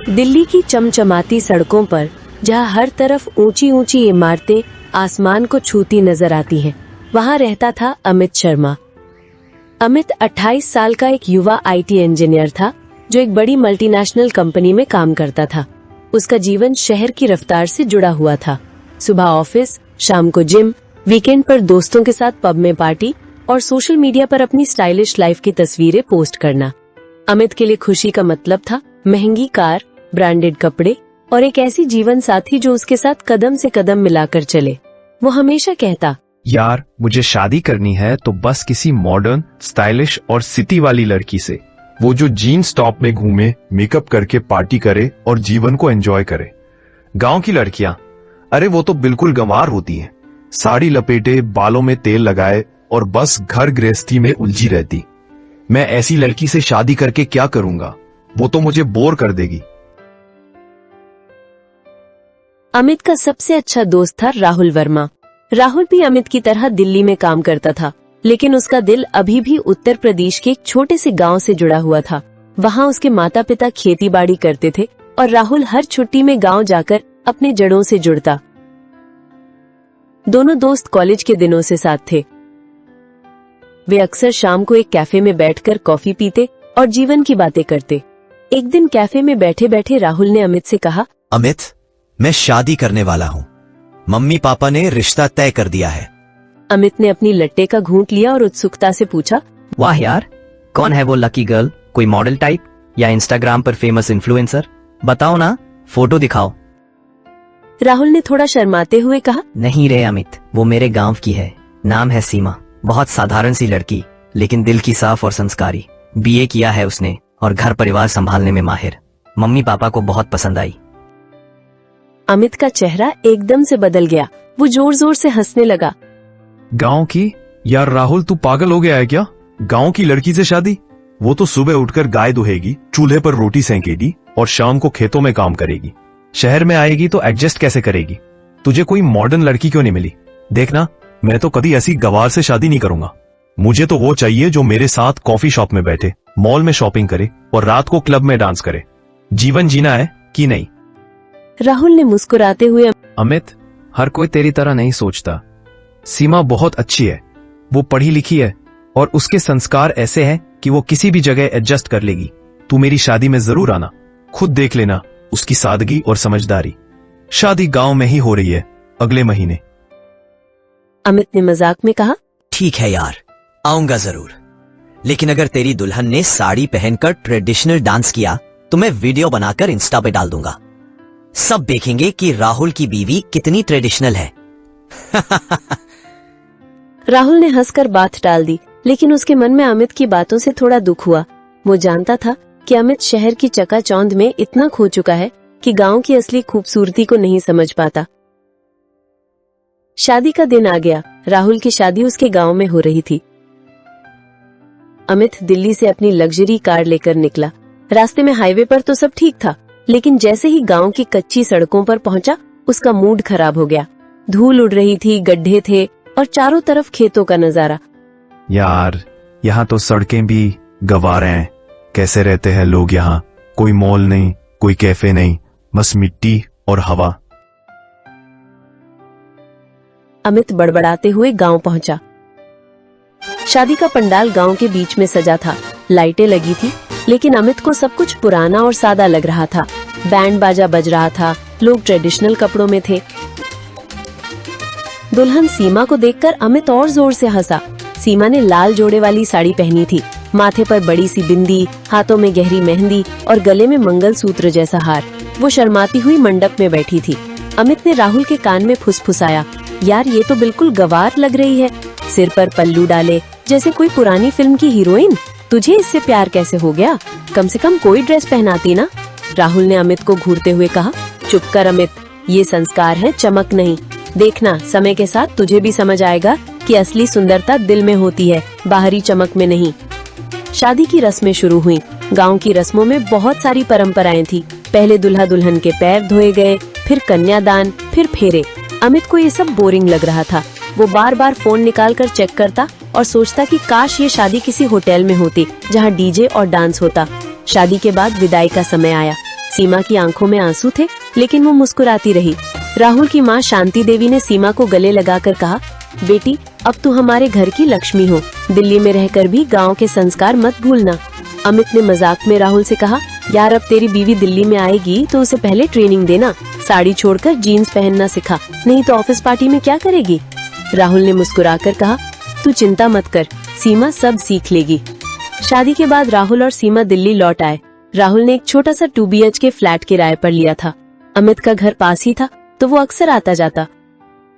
दिल्ली की चमचमाती सड़कों पर जहां हर तरफ ऊंची ऊंची इमारतें आसमान को छूती नजर आती हैं, वहां रहता था अमित शर्मा। अमित 28 साल का एक युवा आईटी इंजीनियर था जो एक बड़ी मल्टीनेशनल कंपनी में काम करता था। उसका जीवन शहर की रफ्तार से जुड़ा हुआ था। सुबह ऑफिस, शाम को जिम, वीकेंड पर दोस्तों के साथ पब में पार्टी और सोशल मीडिया पर अपनी स्टाइलिश लाइफ की तस्वीरें पोस्ट करना। अमित के लिए खुशी का मतलब था महंगी कार, ब्रांडेड कपड़े और एक ऐसी जीवन साथी जो उसके साथ कदम से कदम मिलाकर चले। वो हमेशा कहता, यार मुझे शादी करनी है तो बस किसी मॉडर्न, स्टाइलिश और सिटी वाली लड़की से, वो जो जीन्स टॉप में घूमे, मेकअप करके पार्टी करे और जीवन को एंजॉय करे। गांव की लड़कियां, अरे वो तो बिल्कुल गंवार होती हैं, साड़ी लपेटे, बालों में तेल लगाए और बस घर गृहस्थी में उलझी रहती। मैं ऐसी लड़की से शादी करके क्या करूंगा, वो तो मुझे बोर कर देगी। अमित का सबसे अच्छा दोस्त था राहुल वर्मा। राहुल भी अमित की तरह दिल्ली में काम करता था, लेकिन उसका दिल अभी भी उत्तर प्रदेश के एक छोटे से गांव से जुड़ा हुआ था। वहां उसके माता पिता खेती बाड़ी करते थे और राहुल हर छुट्टी में गांव जाकर अपने जड़ों से जुड़ता। दोनों दोस्त कॉलेज के दिनों से साथ थे। वे अक्सर शाम को एक कैफे में बैठकर कॉफी पीते और जीवन की बातें करते। एक दिन कैफे में बैठे बैठे राहुल ने अमित से कहा, अमित, मैं शादी करने वाला हूँ। मम्मी पापा ने रिश्ता तय कर दिया है। अमित ने अपनी लट्टे का घूंट लिया और उत्सुकता से पूछा, वाह यार, कौन है वो लकी गर्ल? कोई मॉडल टाइप या इंस्टाग्राम पर फेमस इन्फ्लुएंसर? बताओ ना, फोटो दिखाओ। राहुल ने थोड़ा शर्माते हुए कहा, नहीं रे अमित, वो मेरे गांव की है। नाम है सीमा। बहुत साधारण सी लड़की, लेकिन दिल की साफ और संस्कारी। बीए किया है उसने और घर परिवार संभालने में माहिर। मम्मी पापा को बहुत पसंद आई। अमित का चेहरा एकदम से बदल गया। वो जोर जोर से हंसने लगा। गांव की? यार राहुल, तू पागल हो गया है क्या? गांव की लड़की से शादी? वो तो सुबह उठकर गाय दुहेगी, चूल्हे पर रोटी सेंकेगी और शाम को खेतों में काम करेगी। शहर में आएगी तो एडजस्ट कैसे करेगी? तुझे कोई मॉडर्न लड़की क्यों नहीं मिली? देखना, मैं तो कभी ऐसी गवार से शादी नहीं करूंगा। मुझे तो वो चाहिए जो मेरे साथ कॉफी शॉप में बैठे, मॉल में शॉपिंग करे और रात को क्लब में डांस करे। जीवन जीना है कि नहीं? राहुल ने मुस्कुराते हुए, अमित, हर कोई तेरी तरह नहीं सोचता। सीमा बहुत अच्छी है, वो पढ़ी लिखी है और उसके संस्कार ऐसे हैं कि वो किसी भी जगह एडजस्ट कर लेगी। तू मेरी शादी में जरूर आना, खुद देख लेना उसकी सादगी और समझदारी। शादी गांव में ही हो रही है, अगले महीने। अमित ने मजाक में कहा, ठीक है यार, आऊंगा जरूर। लेकिन अगर तेरी दुल्हन ने साड़ी पहनकर ट्रेडिशनल डांस किया तो मैं वीडियो बनाकर इंस्टा पे डाल दूंगा। सब देखेंगे कि राहुल की बीवी कितनी ट्रेडिशनल है। राहुल ने हंसकर बात टाल दी, लेकिन उसके मन में अमित की बातों से थोड़ा दुख हुआ। वो जानता था कि अमित शहर की चकाचौंध में इतना खो चुका है कि गांव की असली खूबसूरती को नहीं समझ पाता। शादी का दिन आ गया। राहुल की शादी उसके गांव में हो रही थी। अमित दिल्ली से अपनी लग्जरी कार लेकर निकला। रास्ते में हाईवे पर तो सब ठीक था, लेकिन जैसे ही गांव की कच्ची सड़कों पर पहुंचा, उसका मूड खराब हो गया। धूल उड़ रही थी, गड्ढे थे और चारों तरफ खेतों का नजारा। यार, यहाँ तो सड़कें भी गवार हैं। कैसे रहते हैं लोग यहाँ? कोई मॉल नहीं, कोई कैफे नहीं, बस मिट्टी और हवा। अमित बड़बड़ाते हुए गांव पहुंचा। शादी का पंडाल गांव के बीच में सजा था। लाइटें लगी थी, लेकिन अमित को सब कुछ पुराना और सादा लग रहा था। बैंड बाजा बज रहा था, लोग ट्रेडिशनल कपड़ों में थे। दुल्हन सीमा को देखकर अमित और जोर से हंसा। सीमा ने लाल जोड़े वाली साड़ी पहनी थी, माथे पर बड़ी सी बिंदी, हाथों में गहरी मेहंदी और गले में मंगलसूत्र जैसा हार। वो शर्माती हुई मंडप में बैठी थी। अमित ने राहुल के कान में फुसफुसाया, यार ये तो बिल्कुल गवार लग रही है। सिर पर पल्लू डाले जैसे कोई पुरानी फिल्म की हीरोइन। तुझे इससे प्यार कैसे हो गया? कम से कम कोई ड्रेस पहनाती ना। राहुल ने अमित को घूरते हुए कहा, चुप कर अमित, ये संस्कार है, चमक नहीं। देखना, समय के साथ तुझे भी समझ आएगा कि असली सुंदरता दिल में होती है, बाहरी चमक में नहीं। शादी की रस्में शुरू हुई। गांव की रस्मों में बहुत सारी परंपराएं थी। पहले दूल्हा दुल्हन के पैर धोए गए, फिर कन्यादान, फिर फेरे। अमित को ये सब बोरिंग लग रहा था। वो बार बार फोन निकालकर चेक करता और सोचता कि काश ये शादी किसी होटल में होती जहां डीजे और डांस होता। शादी के बाद विदाई का समय आया। सीमा की आंखों में आंसू थे, लेकिन वो मुस्कुराती रही। राहुल की माँ शांति देवी ने सीमा को गले लगाकर कहा, बेटी अब तू हमारे घर की लक्ष्मी हो, दिल्ली में रहकर भी गांव के संस्कार मत भूलना। अमित ने मजाक में राहुल से कहा, यार अब तेरी बीवी दिल्ली में आएगी तो उसे पहले ट्रेनिंग देना, साड़ी छोड़कर जीन्स पहनना सिखा, नहीं तो ऑफिस पार्टी में क्या करेगी। राहुल ने मुस्कुराकर कहा, तू चिंता मत कर, सीमा सब सीख लेगी। शादी के बाद राहुल और सीमा दिल्ली लौट आए। राहुल ने एक छोटा सा 2 BHK फ्लैट किराए पर लिया था। अमित का घर पास ही था तो वो अक्सर आता जाता।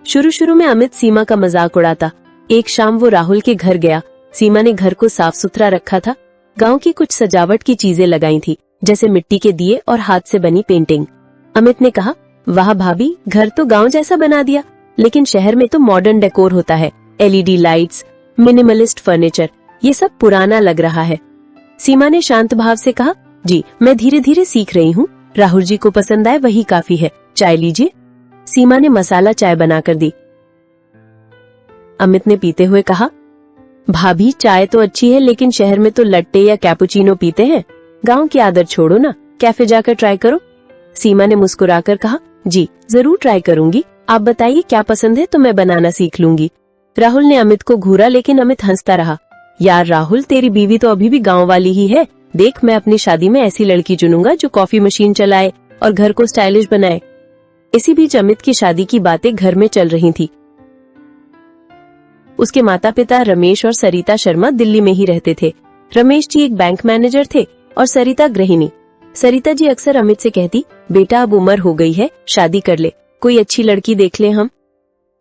शुरू में अमित सीमा का मजाक उड़ाता। एक शाम वो राहुल के घर गया। सीमा ने घर को साफ सुथरा रखा था। गांव की कुछ सजावट की चीजें लगाई थी, जैसे मिट्टी के दिए और हाथ से बनी पेंटिंग। अमित ने कहा, वाह भाभी, घर तो गांव जैसा बना दिया, लेकिन शहर में तो मॉडर्न डेकोर होता है, LED लाइट्स, मिनिमलिस्ट फर्नीचर, ये सब पुराना लग रहा है। सीमा ने शांत भाव से कहा, जी मैं धीरे धीरे सीख रही हूँ, राहुल जी को पसंद आए वही काफी है, चाय लीजिए। सीमा ने मसाला चाय बनाकर दी। अमित ने पीते हुए कहा, भाभी चाय तो अच्छी है, लेकिन शहर में तो लट्टे या कैपुचिनो पीते हैं, गांव की आदत छोड़ो ना, कैफे जाकर ट्राई करो। सीमा ने मुस्कुराकर कहा, जी जरूर ट्राई करूंगी, आप बताइए क्या पसंद है तो मैं बनाना सीख लूंगी। राहुल ने अमित को घूरा, लेकिन अमित हंसता रहा। यार राहुल, तेरी बीवी तो अभी भी गांव वाली ही है, देख मैं अपनी शादी में ऐसी लड़की चुनूंगा जो कॉफी मशीन चलाए और घर को स्टाइलिश बनाए। इसी बीच अमित की शादी की बातें घर में चल रही थी। उसके माता पिता रमेश और सरिता शर्मा दिल्ली में ही रहते थे। रमेश जी एक बैंक मैनेजर थे और सरिता गृहिणी। सरिता जी अक्सर अमित से कहती, बेटा अब उम्र हो गई है, शादी कर ले, कोई अच्छी लड़की देख ले हम।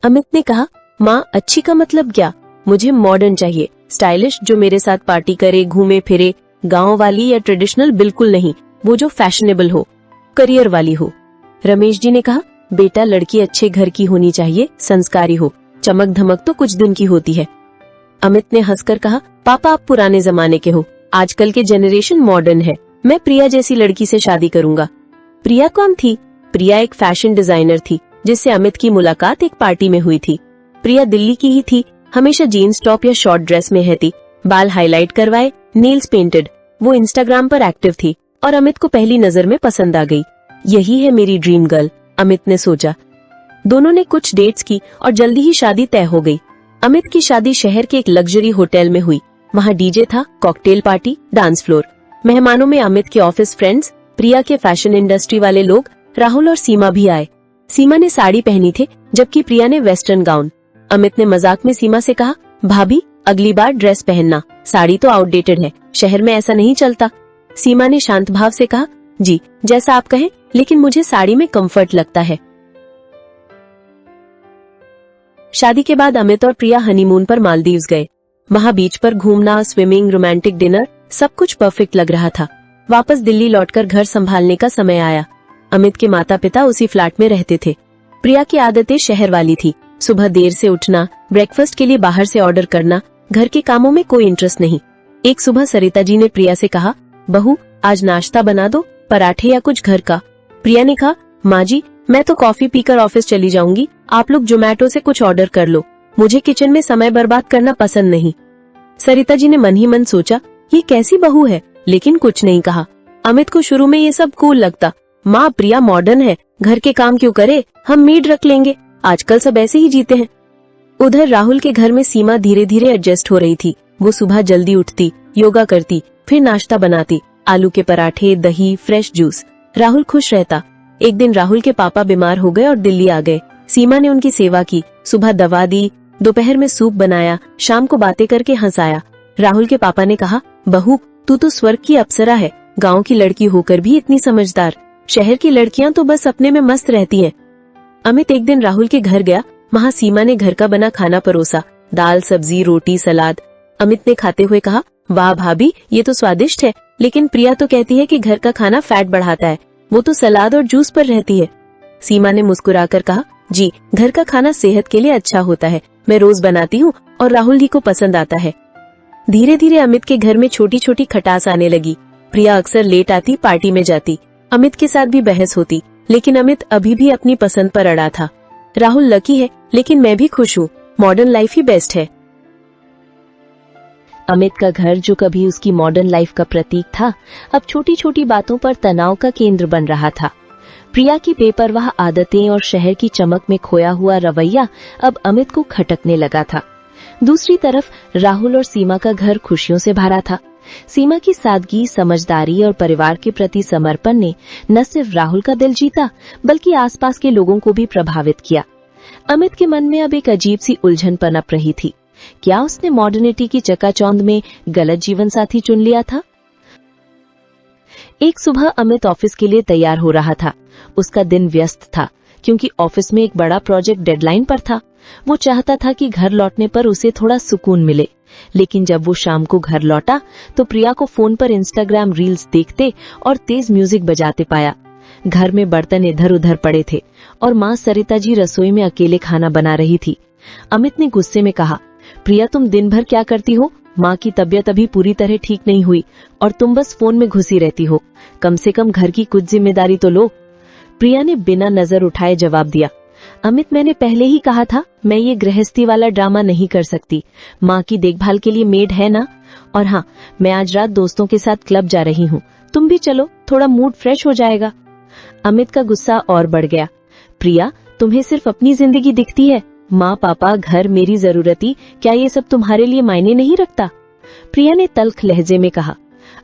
अमित ने कहा, माँ अच्छी का मतलब क्या, मुझे मॉडर्न चाहिए, स्टाइलिश, जो मेरे साथ पार्टी करे, घूमे फिरे, गांव वाली या ट्रेडिशनल बिल्कुल नहीं, वो जो फैशनेबल हो, करियर वाली हो। रमेश जी ने कहा, बेटा लड़की अच्छे घर की होनी चाहिए, संस्कारी हो, चमक धमक तो कुछ दिन की होती है। अमित ने हंसकर कहा, पापा आप पुराने जमाने के हो, आजकल के जनरेशन मॉडर्न है, मैं प्रिया जैसी लड़की से शादी करूंगा। प्रिया कौन थी? प्रिया एक फैशन डिजाइनर थी, जिससे अमित की मुलाकात एक पार्टी में हुई थी। प्रिया दिल्ली की ही थी, हमेशा जीन्स टॉप या शॉर्ट ड्रेस में रहती, बाल हाईलाइट करवाए, नेल्स पेंटेड। वो इंस्टाग्राम पर एक्टिव थी और अमित को पहली नजर में पसंद आ गई। यही है मेरी ड्रीम गर्ल, अमित ने सोचा। दोनों ने कुछ डेट्स की और जल्दी ही शादी तय हो गई। अमित की शादी शहर के एक लग्जरी होटल में हुई। वहाँ डीजे था, कॉकटेल पार्टी, डांस फ्लोर। मेहमानों में अमित के ऑफिस फ्रेंड्स, प्रिया के फैशन इंडस्ट्री वाले लोग, राहुल और सीमा भी आए। सीमा ने साड़ी पहनी थी, जबकि प्रिया ने वेस्टर्न गाउन। अमित ने मजाक में सीमा से कहा, भाभी अगली बार ड्रेस पहनना, साड़ी तो आउटडेटेड है, शहर में ऐसा नहीं चलता। सीमा ने शांत भाव से कहा, जी जैसा आप कहें, लेकिन मुझे साड़ी में कंफर्ट लगता है। शादी के बाद अमित और प्रिया हनीमून पर मालदीव्स गए। वहाँ बीच पर घूमना, स्विमिंग, रोमांटिक डिनर, सब कुछ परफेक्ट लग रहा था। वापस दिल्ली लौटकर घर संभालने का समय आया। अमित के माता पिता उसी फ्लैट में रहते थे। प्रिया की आदतें शहर वाली थी, सुबह देर से उठना, ब्रेकफास्ट के लिए बाहर से ऑर्डर करना, घर के कामों में कोई इंटरेस्ट नहीं। एक सुबह सरिता जी ने प्रिया से कहा, बहू आज नाश्ता बना दो, पराठे या कुछ घर का। प्रिया ने कहा, माँ जी मैं तो कॉफी पीकर ऑफिस चली जाऊंगी, आप लोग जोमेटो से कुछ ऑर्डर कर लो, मुझे किचन में समय बर्बाद करना पसंद नहीं। सरिता जी ने मन ही मन सोचा, ये कैसी बहू है, लेकिन कुछ नहीं कहा। अमित को शुरू में ये सब कूल लगता, माँ प्रिया मॉडर्न है, घर के काम क्यों करे, हम मेड रख लेंगे, आजकल सब ऐसे ही जीते हैं। उधर राहुल के घर में सीमा धीरे धीरे एडजस्ट हो रही थी। वो सुबह जल्दी उठती, योगा करती, फिर नाश्ता बनाती, आलू के पराठे, दही, फ्रेश जूस। राहुल खुश रहता। एक दिन राहुल के पापा बीमार हो गए और दिल्ली आ गए। सीमा ने उनकी सेवा की, सुबह दवा दी, दोपहर में सूप बनाया, शाम को बातें करके हंसाया। राहुल के पापा ने कहा, बहू तू तो स्वर्ग की अप्सरा है, गांव की लड़की होकर भी इतनी समझदार, शहर की लड़कियां तो बस अपने में मस्त रहती हैं। अमित एक दिन राहुल के घर गया। वहाँ सीमा ने घर का बना खाना परोसा, दाल, सब्जी, रोटी, सलाद। अमित ने खाते हुए कहा, वाह भाभी ये तो स्वादिष्ट है, लेकिन प्रिया तो कहती है कि घर का खाना फैट बढ़ाता है, वो तो सलाद और जूस पर रहती है। सीमा ने मुस्कुराकर कहा, जी घर का खाना सेहत के लिए अच्छा होता है, मैं रोज बनाती हूँ और राहुल जी को पसंद आता है। धीरे धीरे अमित के घर में छोटी छोटी खटास आने लगी। प्रिया अक्सर लेट आती, पार्टी में जाती, अमित के साथ भी बहस होती, लेकिन अमित अभी भी अपनी पसंद पर अड़ा था। राहुल लकी है, लेकिन मैं भी खुश हूँ, मॉडर्न लाइफ ही बेस्ट है। अमित का घर, जो कभी उसकी मॉडर्न लाइफ का प्रतीक था, अब छोटी छोटी बातों पर तनाव का केंद्र बन रहा था। प्रिया की बेपरवाह आदतें और शहर की चमक में खोया हुआ रवैया अब अमित को खटकने लगा था। दूसरी तरफ राहुल और सीमा का घर खुशियों से भरा था। सीमा की सादगी, समझदारी और परिवार के प्रति समर्पण ने न सिर्फ राहुल का दिल जीता, बल्कि आसपास के लोगों को भी प्रभावित किया। अमित के मन में अब एक अजीब सी उलझन पनप रही थी। क्या उसने मॉडर्निटी की चकाचौंध में गलत जीवन साथी चुन लिया था? एक सुबह अमित ऑफिस के लिए तैयार हो रहा था। उसका दिन व्यस्त था, क्योंकि ऑफिस में एक बड़ा प्रोजेक्ट डेडलाइन पर था। वो चाहता था कि घर लौटने पर उसे थोड़ा सुकून मिले। लेकिन जब वो शाम को घर लौटा तो प्रिया को फोन पर इंस्टाग्राम रील्स देखते और तेज म्यूजिक बजाते पाया। घर में बर्तन इधर उधर पड़े थे और माँ सरिता जी रसोई में अकेले खाना बना रही थी। अमित ने गुस्से में कहा, प्रिया, तुम दिन भर क्या करती हो? माँ की तबीयत अभी पूरी तरह ठीक नहीं हुई और तुम बस फोन में घुसी रहती हो। कम से कम घर की कुछ जिम्मेदारी तो लो। प्रिया ने बिना नजर उठाए जवाब दिया, अमित, मैंने पहले ही कहा था, मैं ये गृहस्थी वाला ड्रामा नहीं कर सकती। माँ की देखभाल के लिए मेड है ना। और हाँ, मैं आज रात दोस्तों के साथ क्लब जा रही हूँ, तुम भी चलो, थोड़ा मूड फ्रेश हो जाएगा। अमित का गुस्सा और बढ़ गया। प्रिया, तुम्हें सिर्फ अपनी जिंदगी दिखती है। माँ, पापा, घर, मेरी जरूरती, क्या ये सब तुम्हारे लिए मायने नहीं रखता? प्रिया ने तल्ख लहजे में कहा,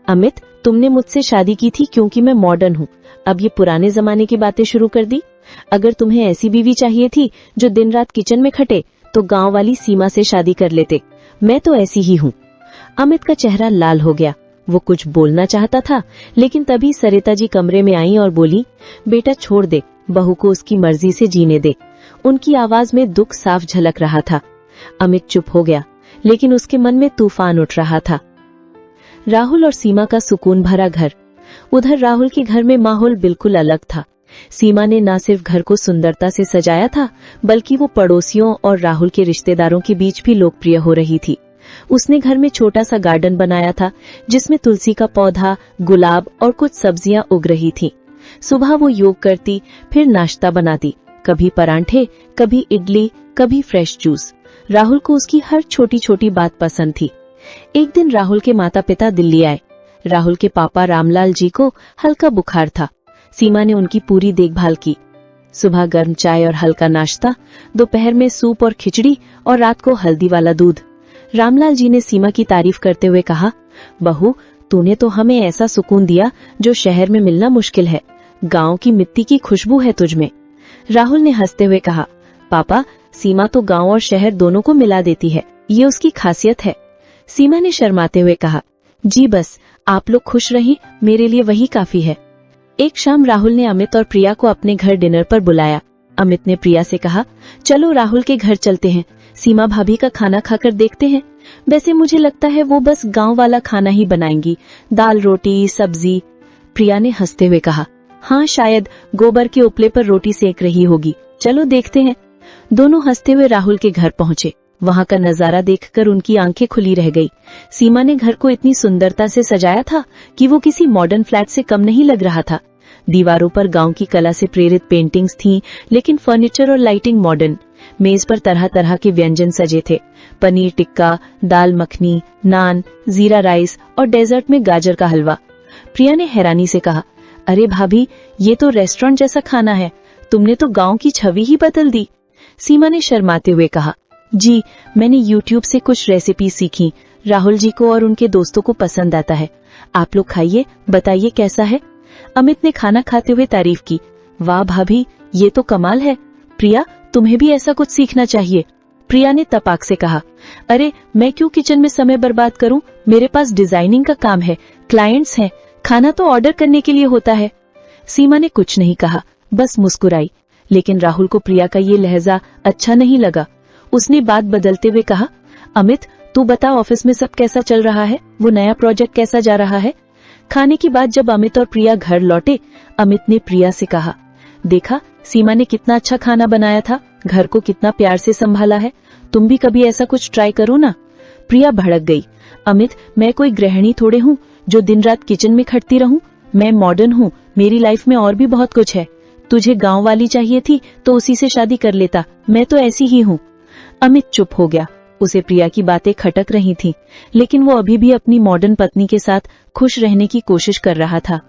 अमित, तुमने मुझसे शादी की थी क्योंकि मैं मॉडर्न हूँ। अब ये पुराने जमाने की बातें शुरू कर दी। अगर तुम्हें ऐसी बीवी चाहिए थी जो दिन रात किचन में खटे, तो गांव वाली सीमा से शादी कर लेते। मैं तो ऐसी ही हूँ। अमित का चेहरा लाल हो गया। वो कुछ बोलना चाहता था, लेकिन तभी सरिता जी कमरे में आई और बोली, बेटा छोड़ दे, बहू को उसकी मर्जी से जीने दे। उनकी आवाज में दुख साफ झलक रहा था। अमित चुप हो गया, लेकिन उसके मन में तूफान उठ रहा था। राहुल और सीमा का सुकून भरा घर। उधर राहुल के घर में माहौल बिल्कुल अलग था। सीमा ने न सिर्फ घर को सुंदरता से सजाया था, बल्कि वो पड़ोसियों और राहुल के रिश्तेदारों के बीच भी लोकप्रिय हो रही थी। उसने घर में छोटा सा गार्डन बनाया था, जिसमें तुलसी का पौधा, गुलाब और कुछ सब्जियां उग रही थीं। सुबह वो योग करती, फिर नाश्ता बनाती, कभी परांठे, कभी इडली, कभी फ्रेश जूस। राहुल को उसकी हर छोटी छोटी बात पसंद थी। एक दिन राहुल के माता पिता दिल्ली आए। राहुल के पापा रामलाल जी को हल्का बुखार था। सीमा ने उनकी पूरी देखभाल की। सुबह गर्म चाय और हल्का नाश्ता, दोपहर में सूप और खिचड़ी और रात को हल्दी वाला दूध। रामलाल जी ने सीमा की तारीफ करते हुए कहा, बहू, तूने तो हमें ऐसा सुकून दिया जो शहर में मिलना मुश्किल है। गांव की मिट्टी की खुशबू है तुझमें। राहुल ने हंसते हुए कहा, पापा, सीमा तो गांव और शहर दोनों को मिला देती है, ये उसकी खासियत है। सीमा ने शर्माते हुए कहा, जी बस, आप लोग खुश रहिए, मेरे लिए वही काफी है। एक शाम राहुल ने अमित और प्रिया को अपने घर डिनर पर बुलाया। अमित ने प्रिया से कहा, चलो राहुल के घर चलते हैं, सीमा भाभी का खाना खाकर देखते हैं। वैसे मुझे लगता है वो बस गांव वाला खाना ही बनाएंगी, दाल रोटी सब्जी। प्रिया ने हंसते हुए कहा, हाँ शायद गोबर के उपले पर रोटी सेक रही होगी, चलो देखते हैं। दोनों हंसते हुए राहुल के घर पहुंचे। वहां का नजारा देखकर उनकी आंखें खुली रह गई। सीमा ने घर को इतनी सुंदरता से सजाया था कि वो किसी मॉडर्न फ्लैट से कम नहीं लग रहा था। दीवारों पर गांव की कला से प्रेरित पेंटिंग्स थीं, लेकिन फर्नीचर और लाइटिंग मॉडर्न। मेज पर तरह तरह के व्यंजन सजे थे, पनीर टिक्का, दाल मखनी, नान, जीरा राइस और डेजर्ट में गाजर का हलवा। प्रिया ने हैरानी से कहा, अरे भाभी, ये तो रेस्टोरेंट जैसा खाना है, तुमने तो गांव की छवि ही बदल दी। सीमा ने शर्माते हुए कहा, जी, मैंने YouTube से कुछ रेसिपी सीखी, राहुल जी को और उनके दोस्तों को पसंद आता है। आप लोग खाइए, बताइए कैसा है। अमित ने खाना खाते हुए तारीफ की, वाह भाभी, ये तो कमाल है। प्रिया, तुम्हें भी ऐसा कुछ सीखना चाहिए। प्रिया ने तपाक से कहा, अरे मैं क्यों किचन में समय बर्बाद करूं, मेरे पास डिजाइनिंग का काम है, क्लाइंट्स हैं, खाना तो ऑर्डर करने के लिए होता है। सीमा ने कुछ नहीं कहा, बस मुस्कुराई। लेकिन राहुल को प्रिया का ये लहजा अच्छा नहीं लगा। उसने बात बदलते हुए कहा, अमित, तू बता, ऑफिस में सब कैसा चल रहा है, वो नया प्रोजेक्ट कैसा जा रहा है। खाने के बाद जब अमित और प्रिया घर लौटे, अमित ने प्रिया से कहा, देखा, सीमा ने कितना अच्छा खाना बनाया था, घर को कितना प्यार से संभाला है, तुम भी कभी ऐसा कुछ ट्राई करो ना। प्रिया भड़क गई, अमित, मैं कोई गृहिणी थोड़े हूँ जो दिन रात किचन में खटती रहूं। मैं मॉडर्न हूँ, मेरी लाइफ में और भी बहुत कुछ है। तुझे गांव वाली चाहिए थी तो उसी से शादी कर लेता, मैं तो ऐसी ही हूँ। अमित चुप हो गया। उसे प्रिया की बातें खटक रही थीं, लेकिन वो अभी भी अपनी मॉडर्न पत्नी के साथ खुश रहने की कोशिश कर रहा था।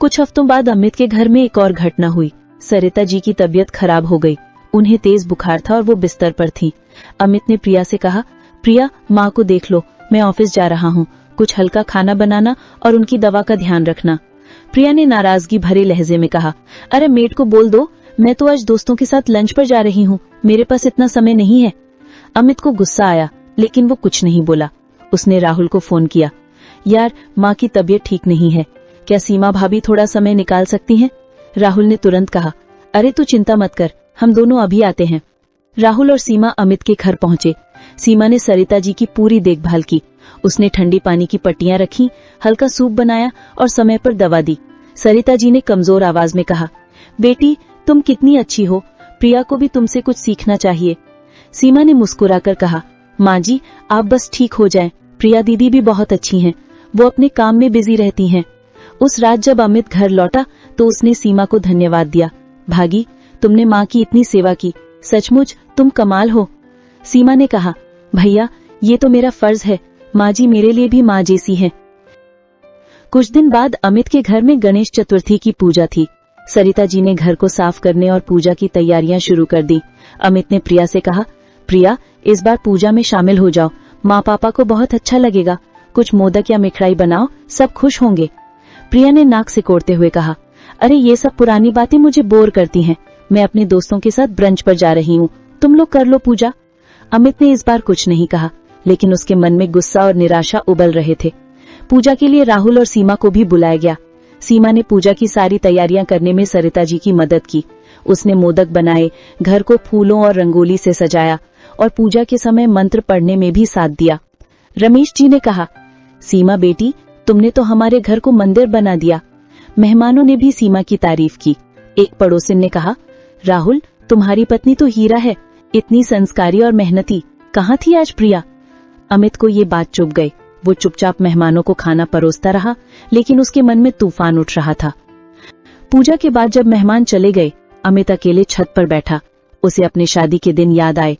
कुछ हफ्तों बाद अमित के घर में एक और घटना हुई। सरिता जी की तबीयत खराब हो गई। उन्हें तेज बुखार था और वो बिस्तर पर थी। अमित ने प्रिया से कहा, प्रिया, माँ को देख लो, मैं ऑफिस जा रहा हूँ। कुछ हल्का खाना बनाना और उनकी दवा का ध्यान रखना। प्रिया ने नाराजगी भरे लहजे में कहा, अरे मेड को बोल दो, मैं तो आज दोस्तों के साथ लंच पर जा रही हूँ, मेरे पास इतना समय नहीं है। अमित को गुस्सा आया, लेकिन वो कुछ नहीं बोला। उसने राहुल को फोन किया, यार माँ की तबीयत ठीक नहीं है, क्या सीमा भाभी थोड़ा समय निकाल सकती हैं? राहुल ने तुरंत कहा, अरे तू चिंता मत कर, हम दोनों अभी आते हैं। राहुल और सीमा अमित के घर पहुंचे। सीमा ने सरिता जी की पूरी देखभाल की। उसने ठंडी पानी की पट्टियां रखी, हल्का सूप बनाया और समय पर दवा दी। सरिता जी ने कमजोर आवाज में कहा, बेटी तुम कितनी अच्छी हो, प्रिया को भी तुमसे कुछ सीखना चाहिए। सीमा ने मुस्कुराकर कहा, माँ जी आप बस ठीक हो जाएं, प्रिया दीदी भी बहुत अच्छी हैं, वो अपने काम में बिजी रहती हैं। उस रात जब अमित घर लौटा तो उसने सीमा को धन्यवाद दिया। भागी, तुमने माँ की इतनी सेवा की, सचमुच तुम कमाल हो। सीमा ने कहा, भैया ये तो मेरा फर्ज है, माँ जी मेरे लिए भी माँ जैसी है। कुछ दिन बाद अमित के घर में गणेश चतुर्थी की पूजा थी। सरिता जी ने घर को साफ करने और पूजा की तैयारियां शुरू कर दी। अमित ने प्रिया से कहा, प्रिया इस बार पूजा में शामिल हो जाओ, माँ पापा को बहुत अच्छा लगेगा, कुछ मोदक या मिठाई बनाओ, सब खुश होंगे। प्रिया ने नाक सिकोड़ते हुए कहा, अरे ये सब पुरानी बातें मुझे बोर करती हैं, मैं अपने दोस्तों के साथ ब्रंच पर जा रही हूँ, तुम लोग कर लो पूजा। अमित ने इस बार कुछ नहीं कहा, लेकिन उसके मन में गुस्सा और निराशा उबल रहे थे। पूजा के लिए राहुल और सीमा को भी बुलाया गया। सीमा ने पूजा की सारी तैयारियां करने में सरिता जी की मदद की। उसने मोदक बनाए, घर को फूलों और रंगोली से सजाया और पूजा के समय मंत्र पढ़ने में भी साथ दिया। रमेश जी ने कहा, सीमा बेटी तुमने तो हमारे घर को मंदिर बना दिया। मेहमानों ने भी सीमा की तारीफ की। एक पड़ोसिन ने कहा, राहुल तुम्हारी पत्नी तो हीरा है, इतनी संस्कारी और मेहनती, कहाँ थी आज प्रिया? अमित को ये बात चुभ गई। वो चुपचाप मेहमानों को खाना परोसता रहा, लेकिन उसके मन में तूफान उठ रहा था। पूजा के बाद जब मेहमान चले गए, अमित अकेले छत पर बैठा। उसे अपने शादी के दिन याद आए।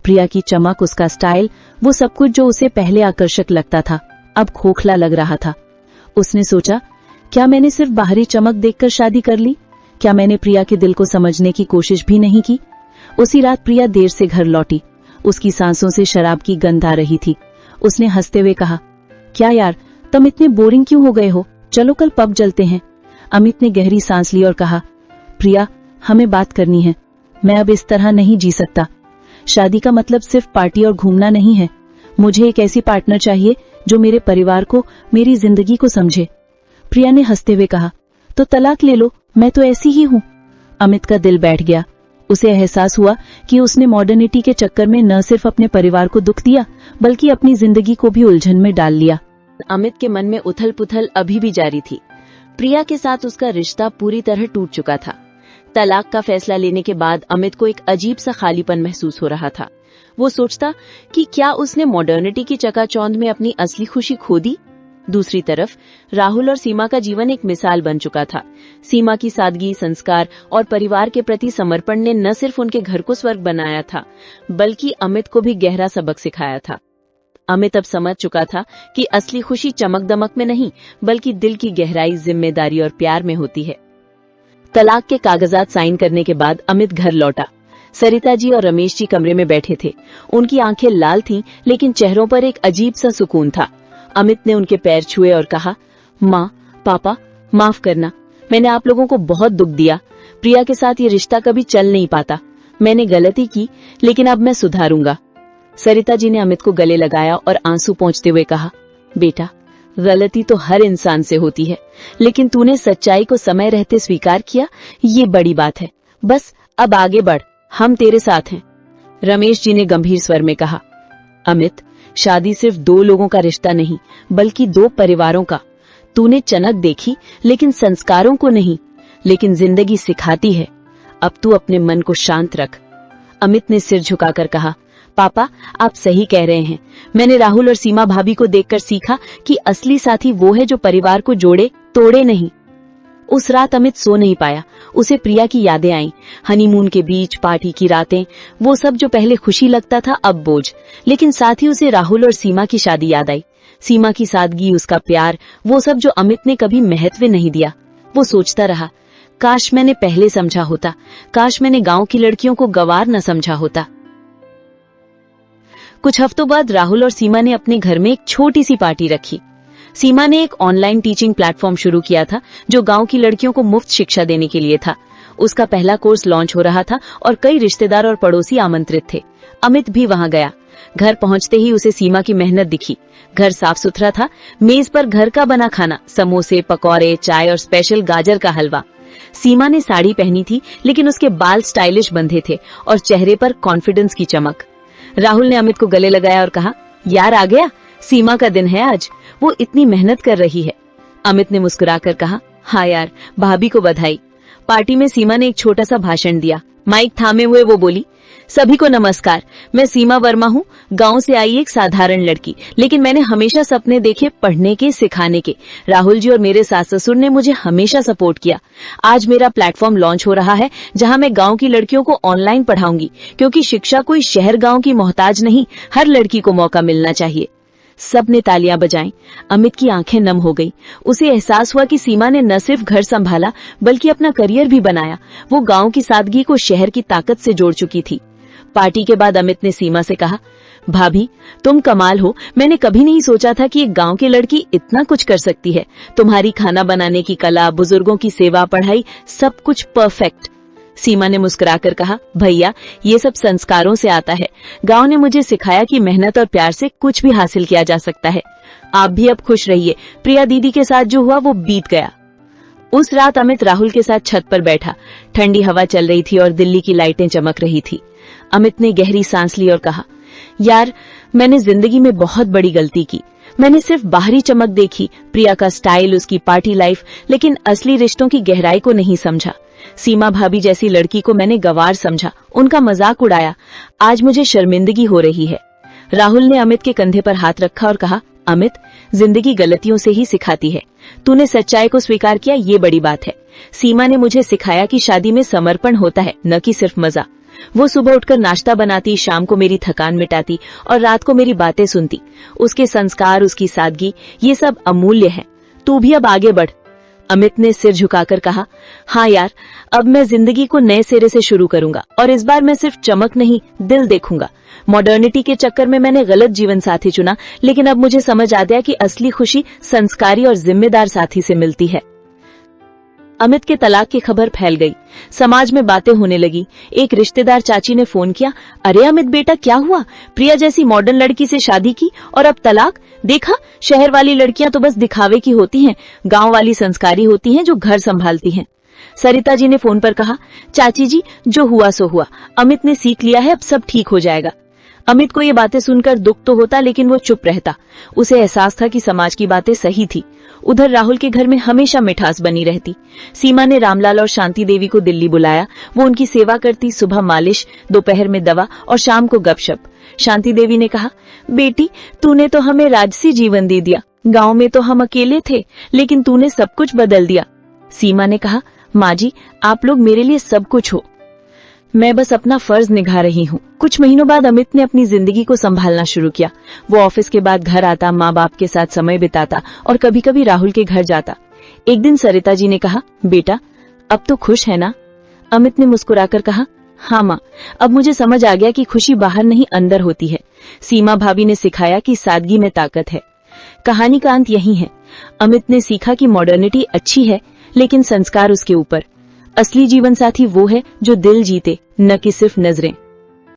प्रिया की चमक, उसका स्टाइल, वो सब कुछ जो उसे पहले आकर्षक लगता था, अब खोखला लग रहा था। उसने सोचा, क्या मैंने सिर्फ बाहरी चमक देखकर शादी कर ली? क्या मैंने प्रिया के दिल को समझने की कोशिश भी नहीं की? उसी रात प्रिया देर से घर लौटी। उसकी सांसों से शराब की गंध आ रही थी। उसने हंसते हुए कहा, क्या यार तुम इतने बोरिंग क्यों हो गए हो, चलो कल पब चलते हैं। अमित ने गहरी सांस ली और कहा, प्रिया हमें बात करनी है, मैं अब इस तरह नहीं जी सकता। शादी का मतलब सिर्फ पार्टी और घूमना नहीं है। मुझे एक ऐसी पार्टनर चाहिए जो मेरे परिवार को, मेरी जिंदगी को समझे। प्रिया ने हंसते हुए कहा, तो तलाक ले लो, मैं तो ऐसी ही हूँ। अमित का दिल बैठ गया। उसे एहसास हुआ कि उसने मॉडर्निटी के चक्कर में न सिर्फ अपने परिवार को दुख दिया, बल्कि अपनी जिंदगी को भी उलझन में डाल लिया। अमित के मन में उथल पुथल अभी भी जारी थी। प्रिया के साथ उसका रिश्ता पूरी तरह टूट चुका था। तलाक का फैसला लेने के बाद अमित को एक अजीब सा खालीपन महसूस हो रहा था। वो सोचता कि क्या उसने मॉडर्निटी की चकाचौंध में अपनी असली खुशी खो दी? दूसरी तरफ राहुल और सीमा का जीवन एक मिसाल बन चुका था। सीमा की सादगी, संस्कार और परिवार के प्रति समर्पण ने न सिर्फ उनके घर को स्वर्ग बनाया था, बल्कि अमित को भी गहरा सबक सिखाया था। अमित अब समझ चुका था कि असली खुशी चमक दमक में नहीं, बल्कि दिल की गहराई, जिम्मेदारी और प्यार में होती है। तलाक के कागजात साइन करने के बाद अमित घर लौटा। सरिता जी और रमेश जी कमरे में बैठे थे। उनकी आंखें लाल थीं, लेकिन चेहरों पर एक अजीब सा सुकून था। अमित ने उनके पैर छुए और कहा, माँ, पापा, माफ करना, मैंने आप लोगों को बहुत दुख दिया। प्रिया के साथ ये रिश्ता कभी चल नहीं पाता। मैंने गलती की, लेकिन अब मैं सुधारूंगा। सरिता जी ने अमित को गले लगाया और आंसू पोंछते हुए कहा, बेटा, गलती तो हर इंसान से होती है, लेकिन तूने सच्चाई को समय रहते स्वीकार किया, ये बड़ी बात है। बस अब आगे बढ़, हम तेरे साथ हैं। रमेश जी ने गंभीर स्वर में कहा, अमित, शादी सिर्फ दो लोगों का रिश्ता नहीं, बल्कि दो परिवारों का। तूने चनक देखी, लेकिन संस्कारों को नहीं। लेकिन जिंदगी सिखाती है। अब तू अपने मन को शांत रख। अमित ने सिर झुकाकर कहा, पापा, आप सही कह रहे हैं। मैंने राहुल और सीमा भाभी को देखकर सीखा कि असली साथी वो है जो परिवार को जोड़े, तोड़े नहीं। उस रात अमित सो नहीं पाया। उसे प्रिया की यादें आईं, हनीमून के बीच पार्टी की रातें, वो सब जो पहले खुशी लगता था अब बोझ। लेकिन साथ ही उसे राहुल और सीमा की शादी याद आई। सीमा की सादगी, उसका प्यार, वो सब जो अमित ने कभी महत्व नहीं दिया। वो सोचता रहा, काश मैंने पहले समझा होता, काश मैंने गांव की लड़कियों को गंवार न समझा होता। कुछ हफ्तों बाद राहुल और सीमा ने अपने घर में एक छोटी सी पार्टी रखी। सीमा ने एक ऑनलाइन टीचिंग प्लेटफॉर्म शुरू किया था जो गांव की लड़कियों को मुफ्त शिक्षा देने के लिए था। उसका पहला कोर्स लॉन्च हो रहा था और कई रिश्तेदार और पड़ोसी आमंत्रित थे। अमित भी वहां गया। घर पहुंचते ही उसे सीमा की मेहनत दिखी। घर साफ सुथरा था, मेज पर घर का बना खाना, समोसे, पकौड़े, चाय और स्पेशल गाजर का हलवा। सीमा ने साड़ी पहनी थी, लेकिन उसके बाल स्टाइलिश बंधे थे और चेहरे पर कॉन्फिडेंस की चमक। राहुल ने अमित को गले लगाया और कहा, यार आ गया, सीमा का दिन है आज, वो इतनी मेहनत कर रही है। अमित ने मुस्कुराकर कहा, हाँ यार, भाभी को बधाई। पार्टी में सीमा ने एक छोटा सा भाषण दिया। माइक थामे हुए वो बोली, सभी को नमस्कार, मैं सीमा वर्मा हूँ, गांव से आई एक साधारण लड़की, लेकिन मैंने हमेशा सपने देखे पढ़ने के, सिखाने के। राहुल जी और मेरे सास ससुर ने मुझे हमेशा सपोर्ट किया। आज मेरा प्लेटफॉर्म लॉन्च हो रहा है जहां मैं गांव की लड़कियों को ऑनलाइन पढ़ाऊंगी, क्योंकि शिक्षा कोई शहर गांव की मोहताज नहीं, हर लड़की को मौका मिलना चाहिए। सब ने तालियां बजाईं। अमित की आंखें नम हो गई। उसे एहसास हुआ कि सीमा ने न सिर्फ घर संभाला बल्कि अपना करियर भी बनाया। वो गांव की सादगी को शहर की ताकत से जोड़ चुकी थी। पार्टी के बाद अमित ने सीमा से कहा, भाभी तुम कमाल हो, मैंने कभी नहीं सोचा था कि एक गांव की लड़की इतना कुछ कर सकती है। तुम्हारी खाना बनाने की कला, बुजुर्गों की सेवा, पढ़ाई, सब कुछ परफेक्ट। सीमा ने मुस्कुराकर कहा, भैया ये सब संस्कारों से आता है। गांव ने मुझे सिखाया कि मेहनत और प्यार से कुछ भी हासिल किया जा सकता है। आप भी अब खुश रहिए, प्रिया दीदी के साथ जो हुआ वो बीत गया। उस रात अमित राहुल के साथ छत पर बैठा। ठंडी हवा चल रही थी और दिल्ली की लाइटें चमक रही थी। अमित ने गहरी सांस ली और कहा, यार मैंने जिंदगी में बहुत बड़ी गलती की। मैंने सिर्फ बाहरी चमक देखी, प्रिया का स्टाइल, उसकी पार्टी लाइफ, लेकिन असली रिश्तों की गहराई को नहीं समझा। सीमा भाभी जैसी लड़की को मैंने गंवार समझा, उनका मजाक उड़ाया। आज मुझे शर्मिंदगी हो रही है। राहुल ने अमित के कंधे पर हाथ रखा और कहा, अमित जिंदगी गलतियों से ही सिखाती है। तूने सच्चाई को स्वीकार किया, ये बड़ी बात है। सीमा ने मुझे सिखाया कि शादी में समर्पण होता है, न कि सिर्फ मजा। वो सुबह उठकर नाश्ता बनाती, शाम को मेरी थकान मिटाती और रात को मेरी बातें सुनती। उसके संस्कार, उसकी सादगी, ये सब अमूल्य है। तू भी अब आगे बढ़। अमित ने सिर झुकाकर कहा, हाँ यार, अब मैं जिंदगी को नए सिरे से शुरू करूंगा और इस बार मैं सिर्फ चमक नहीं, दिल देखूंगा। मॉडर्निटी के चक्कर में मैंने गलत जीवन साथी चुना, लेकिन अब मुझे समझ आ गया कि असली खुशी संस्कारी और जिम्मेदार साथी से मिलती है। अमित के तलाक की खबर फैल गई। समाज में बातें होने लगी। एक रिश्तेदार चाची ने फोन किया, अरे अमित बेटा क्या हुआ? प्रिया जैसी मॉडर्न लड़की से शादी की और अब तलाक? देखा, शहर वाली लड़कियां तो बस दिखावे की होती हैं, गांव वाली संस्कारी होती हैं जो घर संभालती हैं। सरिता जी ने फोन पर कहा, चाची जी जो हुआ सो हुआ, अमित ने सीख लिया है, अब सब ठीक हो जाएगा। अमित को ये बातें सुनकर दुख तो होता, लेकिन वो चुप रहता। उसे एहसास था कि समाज की बातें सही थी। उधर राहुल के घर में हमेशा मिठास बनी रहती। सीमा ने रामलाल और शांति देवी को दिल्ली बुलाया। वो उनकी सेवा करती, सुबह मालिश, दोपहर में दवा और शाम को गपशप। शांति देवी ने कहा, बेटी तूने तो हमें राजसी जीवन दे दिया। गांव में तो हम अकेले थे, लेकिन तूने सब कुछ बदल दिया। सीमा ने कहा, माँ जी आप लोग मेरे लिए सब कुछ हो, मैं बस अपना फर्ज निभा रही हूँ। कुछ महीनों बाद अमित ने अपनी जिंदगी को संभालना शुरू किया। वो ऑफिस के बाद घर आता, माँ बाप के साथ समय बिताता और कभी कभी राहुल के घर जाता। एक दिन सरिता जी ने कहा, बेटा अब तो खुश है ना? अमित ने मुस्कुराकर कहा, हाँ माँ, अब मुझे समझ आ गया कि खुशी बाहर नहीं अंदर होती है। सीमा भाभी ने सिखाया कि सादगी में ताकत है। कहानी का अंत यही है। अमित ने सीखा कि मॉडर्निटी अच्छी है, लेकिन संस्कार उसके ऊपर। असली जीवन साथी वो है जो दिल जीते, न कि सिर्फ नजरें।